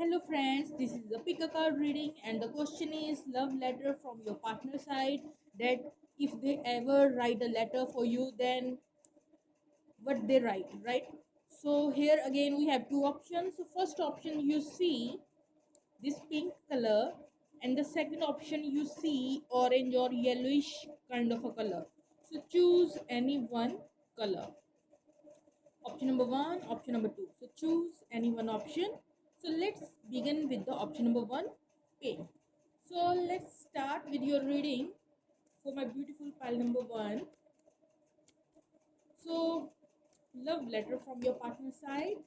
Hello friends, this is the pick a card reading and the question is love letter from your partner side, that if they ever write a letter for you, then what they write, right? So here again we have two options. So first option you see this pink color, and the second option you see orange or yellowish kind of a color. So choose any one color. Option number one, option number two. So choose any one option. So let's begin with the option number one, pink. So let's start with your reading for my beautiful pile number one. So love letter from your partner side.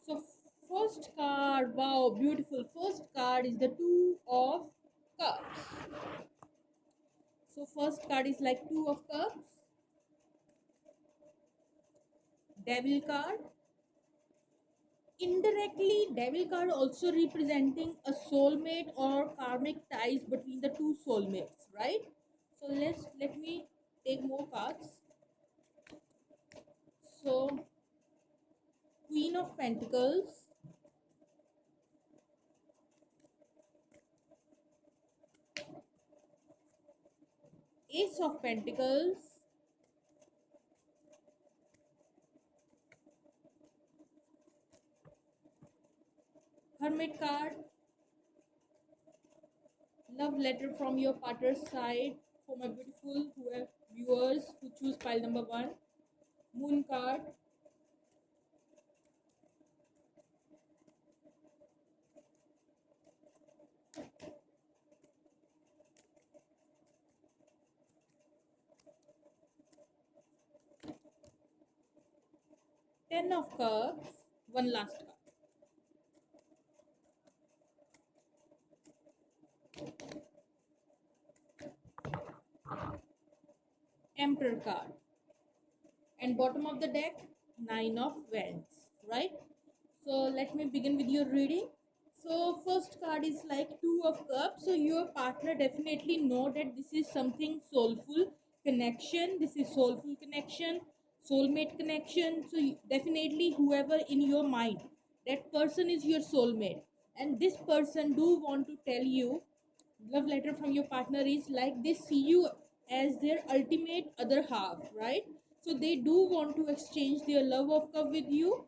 So first card, wow, beautiful. First card is the two of cups. So first card is like two of cups, devil card. Indirectly, devil card also representing a soulmate or karmic ties between the two soulmates, right? So let me take more cards. So Queen of Pentacles, Ace of Pentacles, Hermit card, love letter from your partner's side for my beautiful viewers who choose pile number one, Moon card, Ten of Cups, one last card. Emperor card, and bottom of the deck, Nine of Wands, right? So let me begin with your reading. So first card is like two of cups, so your partner definitely know that this is something soulful connection, this is soulful connection, soulmate connection. So definitely whoever in your mind, that person is your soulmate, and this person do want to tell you, love letter from your partner is like they see you as their ultimate other half, right? So they do want to exchange their love of cup with you,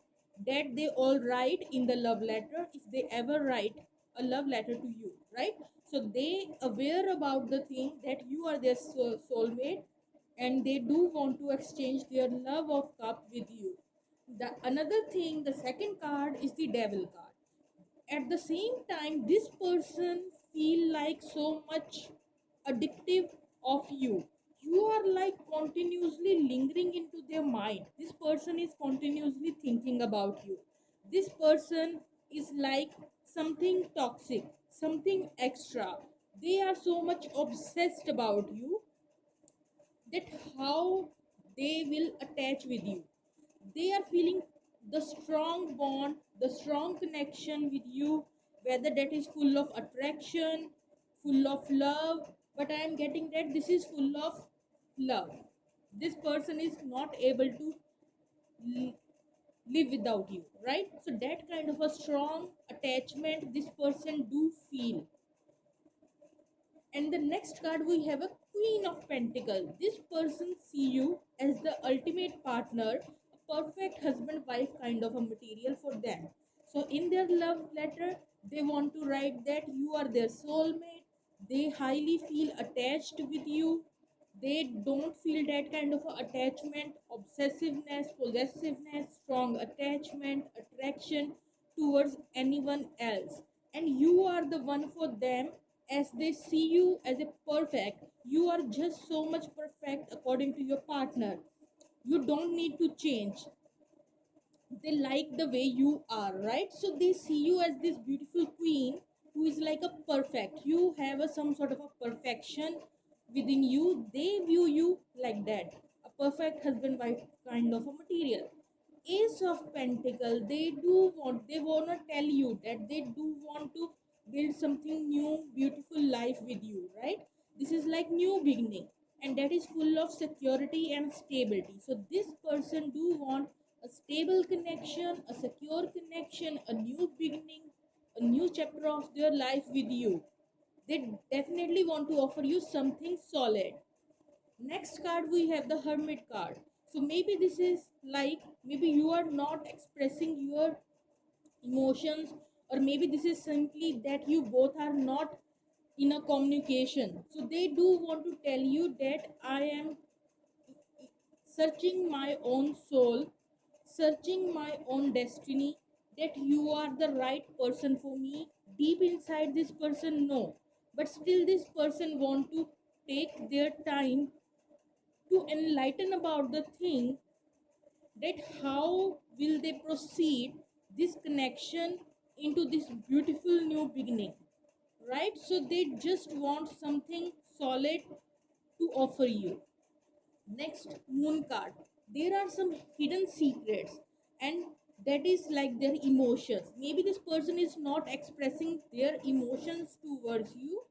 that they all write in the love letter, if they ever write a love letter to you, right? So they aware about the thing that you are their soulmate, and they do want to exchange their love of cup with you. The another thing, the second card is the devil card. At the same time, this person feel like so much addictive of you. You are like continuously lingering into their mind. This person is continuously thinking about you. This person is like something toxic, something extra. They are so much obsessed about you, that how they will attach with you. They are feeling the strong bond, the strong connection with you, whether that is full of attraction, full of love. But I am getting that this is full of love. This person is not able to l- live without you, right? So that kind of a strong attachment this person do feel. And the next card we have a Queen of Pentacles. This person see you as the ultimate partner, a perfect husband wife kind of a material for them. So in their love letter, they want to write that you are their soulmate. They highly feel attached with you. They don't feel that kind of a attachment, obsessiveness, possessiveness, strong attachment, attraction towards anyone else. And you are the one for them, as they see you as a perfect. You are just so much perfect according to your partner. You don't need to change. They like the way you are, right? So they see you as this beautiful queen who is like a perfect. You have a some sort of a perfection within you. They view you like that, a perfect husband wife kind of a material. Ace of Pentacle, they want to tell you that they do want to build something new, beautiful life with you, right? This is like new beginning, and that is full of security and stability. So this person do want a stable connection, a secure connection, a new beginning, a new chapter of their life with you. They definitely want to offer you something solid. Next card we have the Hermit card. So maybe this is like, maybe you are not expressing your emotions, or maybe this is simply that you both are not in a communication. So they do want to tell you that I am searching my own soul, searching my own destiny, that you are the right person for me. Deep inside this person, no. But still this person want to take their time to enlighten about the thing, that how will they proceed this connection into this beautiful new beginning, right? So they just want something solid to offer you. Next, Moon card. There are some hidden secrets, and that is like their emotions. Maybe this person is not expressing their emotions towards you,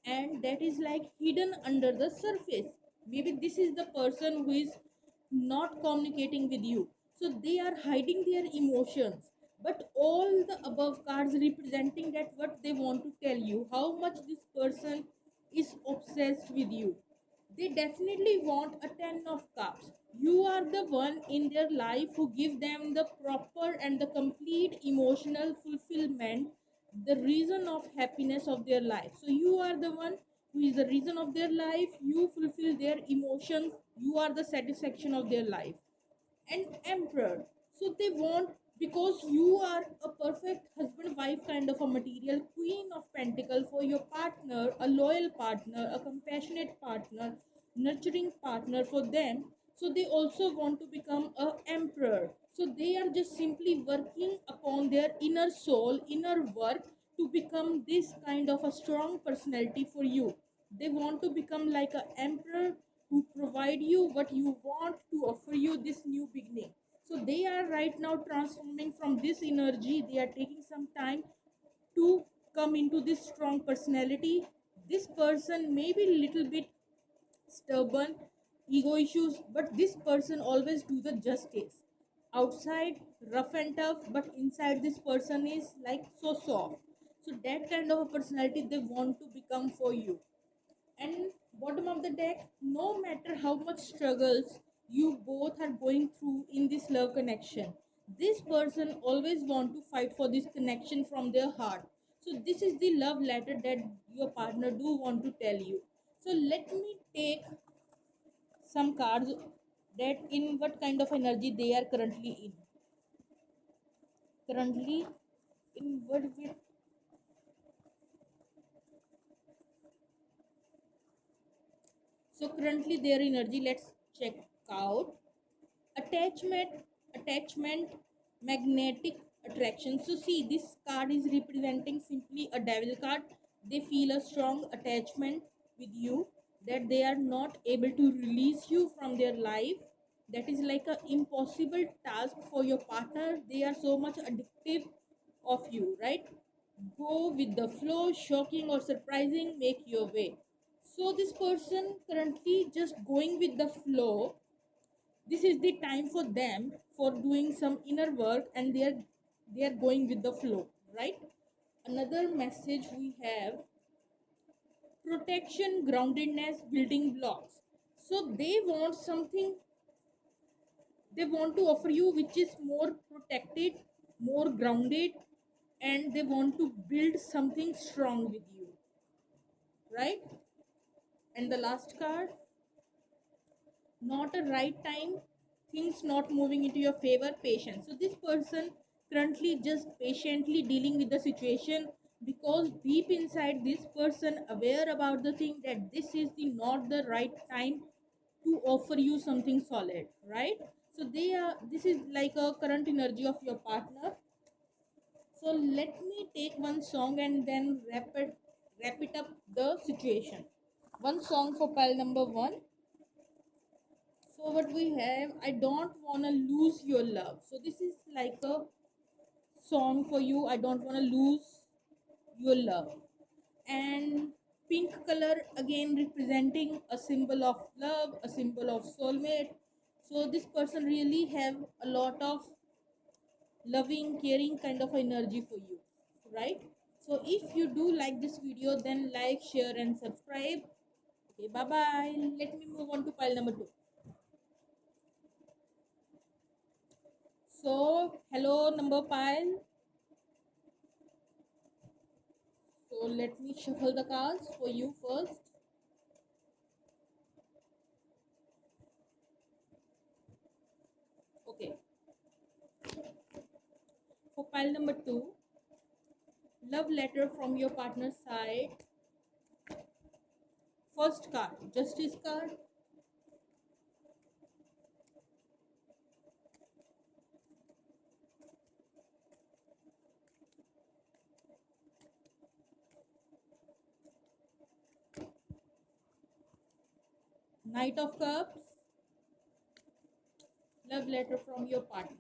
and that is like hidden under the surface. Maybe this is the person who is not communicating with you. So they are hiding their emotions. But all the above cards representing that what they want to tell you, how much this person is obsessed with you. They definitely want a 10 of cups. You are the one in their life who give them the proper and the complete emotional fulfillment, the reason of happiness of their life. So you are the one who is the reason of their life. You fulfill their emotions. You are the satisfaction of their life. And Emperor. So they want, because you are a perfect husband wife kind of a material, Queen of Pentacle for your partner, a loyal partner, a compassionate partner, nurturing partner for them. So they also want to become a emperor. So they are just simply working upon their inner soul, inner work, to become this kind of a strong personality for you. They want to become like an emperor who provide you what you want, to offer you this new beginning. So they are right now transforming from this energy. They are taking some time to come into this strong personality. This person may be little bit stubborn, ego issues, but this person always do the justice. Outside rough and tough, but inside this person is like so soft. So that kind of a personality they want to become for you. And bottom of the deck, no matter how much struggles you both are going through in this love connection, this person always want to fight for this connection from their heart. So this is the love letter that your partner do want to tell you. So let me take some cards, that in what kind of energy they are currently in. Currently in what with, so currently their energy, let's check out. Attachment, magnetic attraction. So see, this card is representing simply a devil card. They feel a strong attachment with you, that they are not able to release you from their life. That is like a impossible task for your partner. They are so much addictive of you, right? Go with the flow, shocking or surprising, make your way. So this person currently just going with the flow. This is the time for them for doing some inner work, and they are going with the flow, right? Another message we have: protection, groundedness, building blocks. So they want something, they want to offer you which is more protected, more grounded, and they want to build something strong with you, right? And the last card: not a right time, things not moving into your favor, patience. So this person currently just patiently dealing with the situation, because deep inside this person aware about the thing that this is the not the right time to offer you something solid, right? So they are, this is like a current energy of your partner. So let me take one song and then wrap it up the situation. One song for pile number 1. So what we have, I don't wanna lose your love. So this is like a song for you. I don't wanna lose your love. And pink color again representing a symbol of love, a symbol of soulmate. So this person really have a lot of loving, caring kind of energy for you, right? So if you do like this video, then like, share, and subscribe. Okay, bye bye. Let me move on to pile number 2. So, hello, number pile. So, let me shuffle the cards for you first. Okay, for pile number 2, love letter from your partner's side. First card, Justice card. Knight of Cups. Love letter from your partner.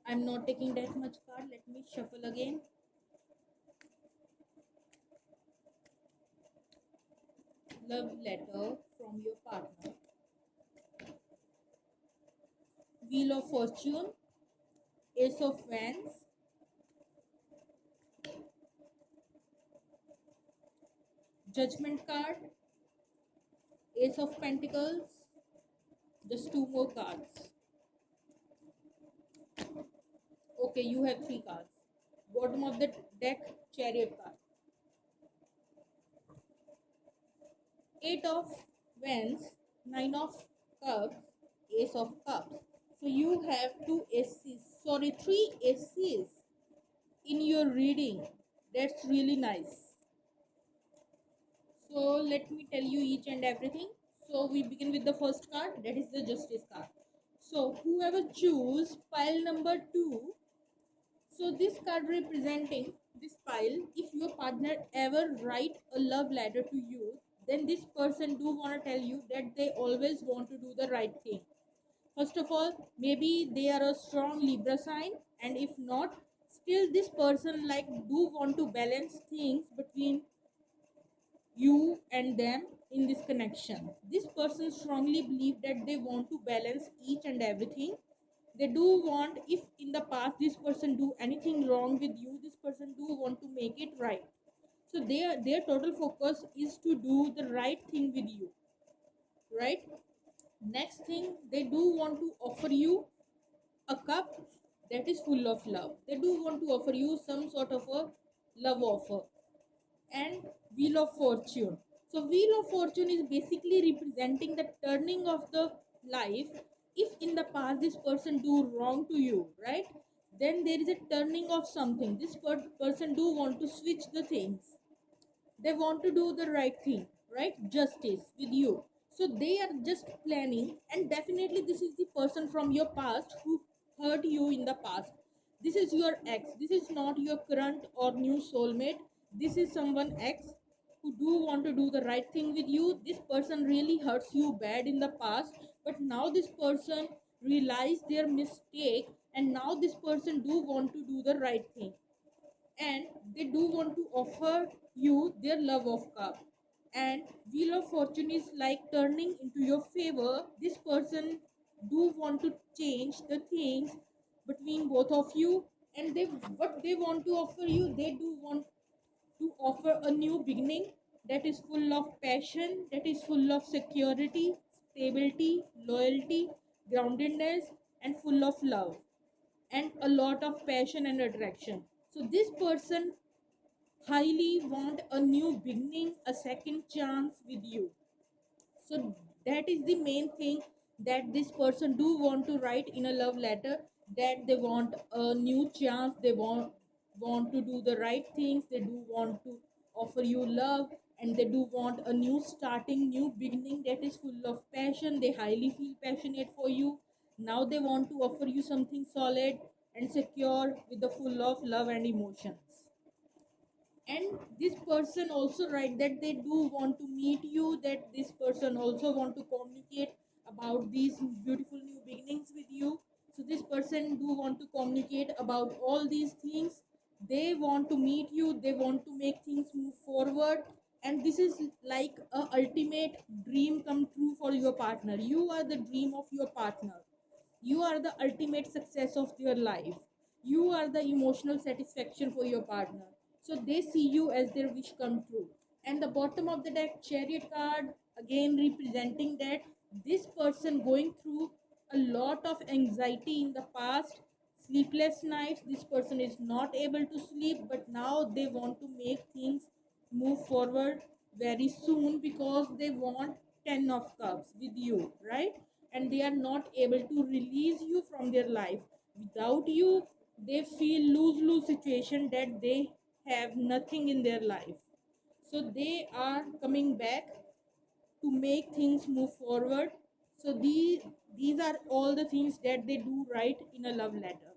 I'm not taking that much card. Let me shuffle again. Love letter from your partner. Wheel of Fortune. Ace of Wands. Judgment card. Ace of Pentacles. Just 2 more cards. Okay, you have 3 cards. Bottom of the deck, Chariot card. 8 of Wands, 9 of Cups, Ace of Cups. So you have 3 aces in your reading. That's really nice. So let me tell you each and everything. So we begin with the first card, that is the Justice card. So whoever choose pile number 2, so this card representing this pile, if your partner ever write a love letter to you, then this person do want to tell you that they always want to do the right thing. First of all, maybe they are a strong Libra sign, and if not, still this person like do want to balance things between you and them in this connection. This person strongly believe that they want to balance each and everything. They do want, if in the past this person do anything wrong with you, this person do want to make it right. So their total focus is to do the right thing with you, right? Next thing, they do want to offer you a cup that is full of love. They do want to offer you some sort of a love offer. And Wheel of Fortune. So Wheel of Fortune is basically representing the turning of the life. If in the past this person do wrong to you, right, then there is a turning of something. This person do want to switch the things. They want to do the right thing, right? Justice with you. So they are just planning, and definitely this is the person from your past who hurt you in the past. This is your ex. This is not your current or new soulmate. This is someone ex who do want to do the right thing with you. This person really hurts you bad in the past, but now this person realize their mistake, and now this person do want to do the right thing, and they do want to offer you their love of cup. And Wheel of Fortune is like turning into your favor. This person do want to change the things between both of you, and they what they want to offer you, they do want to offer a new beginning that is full of passion, that is full of security, stability, loyalty, groundedness, and full of love, and a lot of passion and attraction. So this person highly want a new beginning, a second chance with you. So that is the main thing that this person do want to write in a love letter, that they want a new chance, they want to do the right things, they do want to offer you love, and they do want a new starting, new beginning that is full of passion. They highly feel passionate for you. Now they want to offer you something solid and secure with the full of love and emotions. And this person also write that they do want to meet you, that this person also want to communicate about these beautiful new beginnings with you. So this person do want to communicate about all these things. They want to meet you, they want to make things move forward, and this is like a ultimate dream come true for your partner. You are the dream of your partner. You are the ultimate success of your life. You are the emotional satisfaction for your partner. So they see you as their wish come true. And the bottom of the deck, Chariot card, again representing that this person going through a lot of anxiety in the past, sleepless nights. This person is not able to sleep, but now they want to make things move forward very soon because they want 10 of cups with you, right? And they are not able to release you from their life. Without you, they feel lose-lose situation that they have nothing in their life. So they are coming back to make things move forward. So these are all the things that they do right in a love letter.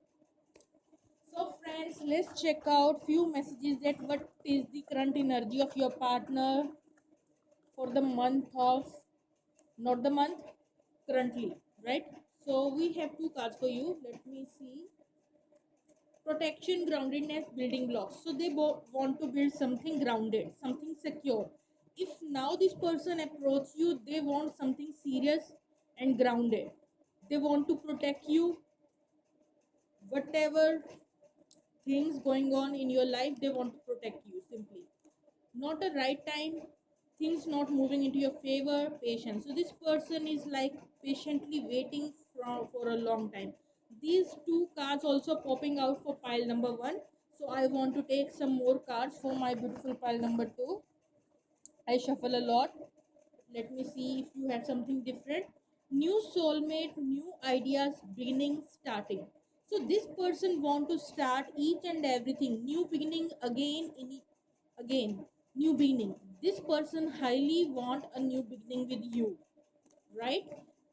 So friends, let's check out few messages that what is the current energy of your partner for the month of, not the month, currently, right? So we have two cards for you. Let me see. Protection, groundedness, building blocks. So they want to build something grounded, something secure. If now this person approach you, they want something serious and grounded. They want to protect you, whatever things going on in your life, they want to protect you simply. Not a right time, things not moving into your favor, patience. So this person is like patiently waiting for a long time. These two cards also popping out for pile number one. So I want to take some more cards for my beautiful pile number two. I shuffle a lot. Let me see if you have something different. New soulmate, new ideas, beginning, starting. So this person want to start each and everything new beginning again again new beginning. This person highly want a new beginning with you, right?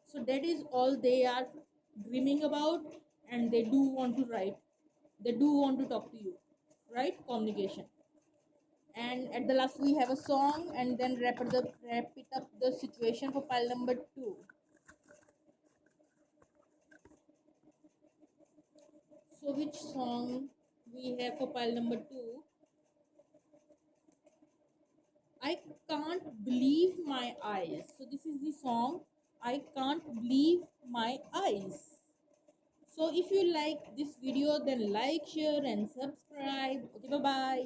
So that is all they are dreaming about, and they do want to write, they do want to talk to you, right? Communication. And at the last we have a song, and then wrap it up the situation for pile number two. So which song we have for pile number two? I can't believe my eyes. So this is the song, I can't believe my eyes. So if you like this video, then like, share and subscribe. Okay, bye bye.